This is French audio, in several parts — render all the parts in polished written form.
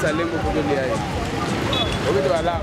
Salem ko do liay o bi do ala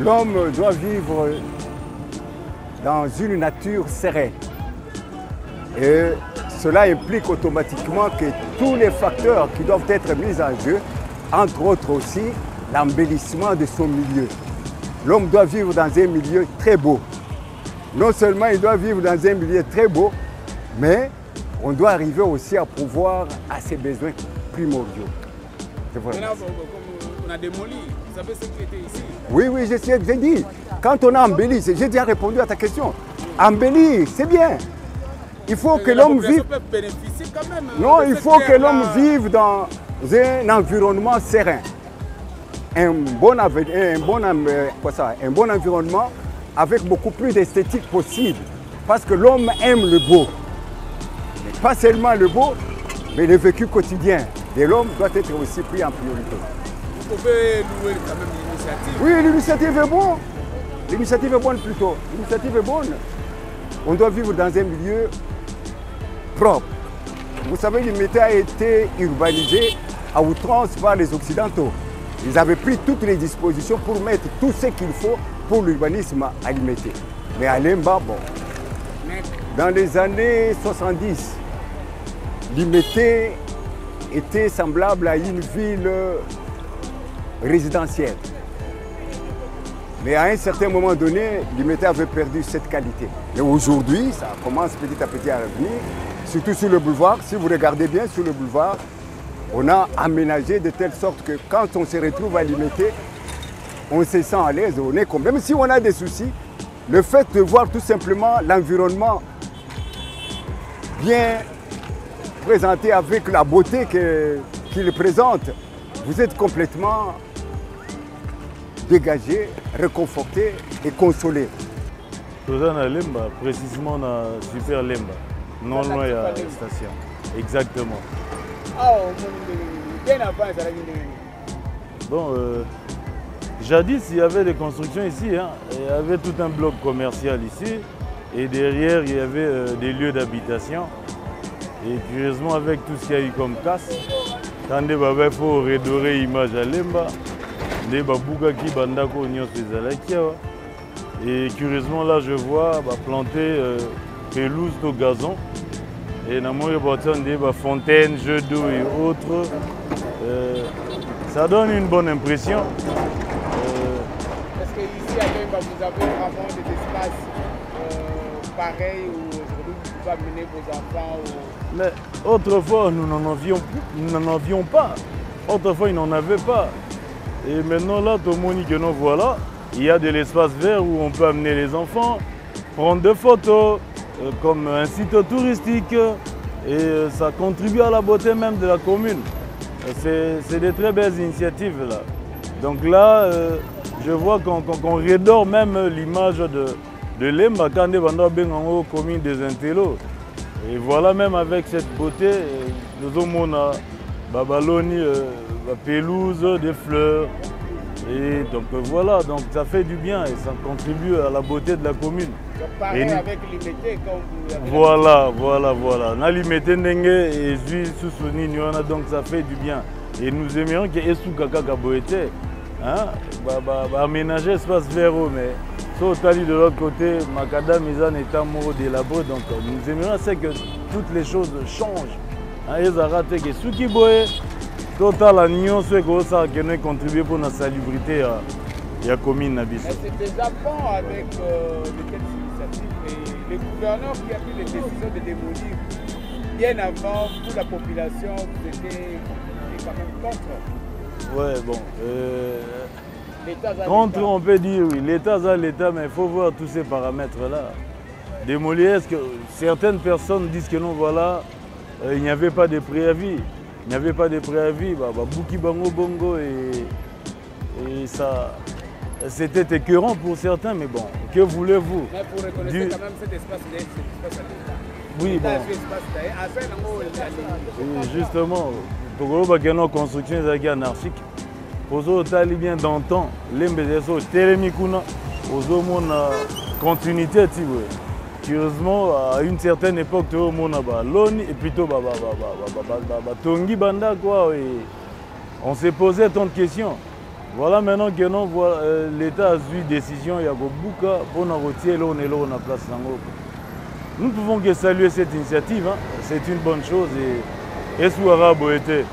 l'homme doit vivre dans une nature sereine. Et cela implique automatiquement que tous les facteurs qui doivent être mis en jeu, entre autres aussi l'embellissement de son milieu. L'homme doit vivre dans un milieu très beau. Non seulement il doit vivre dans un milieu très beau, mais on doit arriver aussi à pouvoir à ses besoins primordiaux. Maintenant, on a démoli, vous savez ce qui était ici? Oui, oui, j'ai dit. Quand on a embelli, j'ai déjà répondu à ta question. Embellir, c'est bien. Il faut que l'homme vive. Peut bénéficier quand même. Non, il faut que l'homme vive dans un environnement serein. Un bon environnement avec beaucoup plus d'esthétique possible. Parce que l'homme aime le beau. Mais pas seulement le beau, mais le vécu quotidien de l'homme doit être aussi pris en priorité. Vous pouvez louer quand même l'initiative. Oui, l'initiative est bonne. L'initiative est bonne plutôt. L'initiative est bonne. On doit vivre dans un milieu propre. Vous savez, Limete a été urbanisé à outrance par les Occidentaux. Ils avaient pris toutes les dispositions pour mettre tout ce qu'il faut pour l'urbanisme à Limete. Mais à Lemba, bon, dans les années 70, Limete était semblable à une ville résidentielle. Mais à un certain moment donné, Limete avait perdu cette qualité. Et aujourd'hui, ça commence petit à petit à revenir, surtout sur le boulevard. Si vous regardez bien sur le boulevard, on a aménagé de telle sorte que quand on se retrouve à Limete, on se sent à l'aise, on est comme... Même si on a des soucis, le fait de voir tout simplement l'environnement bien présenté avec la beauté qu'il présente, vous êtes complètement dégagé, réconforté et consolé. Toza na Lemba, précisément na Super Lemba, non loin de la station. Exactement. Bon, jadis, il y avait des constructions ici, hein. Il y avait tout un bloc commercial ici, et derrière, il y avait des lieux d'habitation. Et curieusement, avec tout ce qu'il y a eu comme casse, quand il faut redorer l'image à Lemba, et curieusement, là, je vois planter pelouse de gazon. Et dans mon des fontaines, jeux d'eau et autres. Ça donne une bonne impression. Est-ce qu'ici à Lemba, vous avez vraiment des espaces pareils où aujourd'hui vous pouvez amener vos enfants Mais autrefois, nous n'en avions pas. Autrefois, ils n'en avaient pas. Et maintenant, là, tout le monde que nous voilà, il y a de l'espace vert où on peut amener les enfants, prendre des photos, comme un site touristique. Et ça contribue à la beauté même de la commune. C'est de très belles initiatives là. Donc là, je vois qu'on redore même l'image de Lemba quand on est dans la commune des Intellos. Et voilà, même avec cette beauté, nous avons Babaloni, la pelouse, des fleurs. Et donc voilà, donc ça fait du bien et ça contribue à la beauté de la commune. Donc pareil avec Limete quand vous... Voilà. On a Limete Ndenge et Zui Sousouni, donc ça fait du bien. Et nous aimerions que Esu Kaka Kaboete, aménager l'espace vert, mais Tali de l'autre côté, Macadam Mizan est amoureux délabré, donc nous aimerions que toutes les choses changent. Ils ont raté que ce qui boit, total la nuance que ça a contribué pour la salubrité de la commune. C'est des apports avec de telles initiatives et le gouverneur qui a pris les décisions de démolir bien avant pour la population, vous étiez quand même contre. Ouais, bon. Contre, on peut dire oui, l'État a l'État, mais il faut voir tous ces paramètres-là. Démolir, est-ce que certaines personnes disent que non, voilà, il n'y avait pas de préavis. Il n'y avait pas de préavis, Bouki Bango Bongo et ça, c'était écœurant pour certains, mais bon, que voulez-vous? Mais pour reconnaître quand même cet espace à l'État. Oui, bon. Et justement, pour la construction des anarchiques, pour ça, bien d'antan, l'embédéso, télémikuna, aux continuité, curieusement, à une certaine époque, tout le monde a l'ONU et plutôt Tongi Banda, quoi. Et on s'est posé tant de questions. Voilà maintenant que l'État a eu décision, il y a Gobuka, pour nous retirer là, on est là, on a place Sango. Nous ne pouvons que saluer cette initiative, hein. C'est une bonne chose et sous arabe était.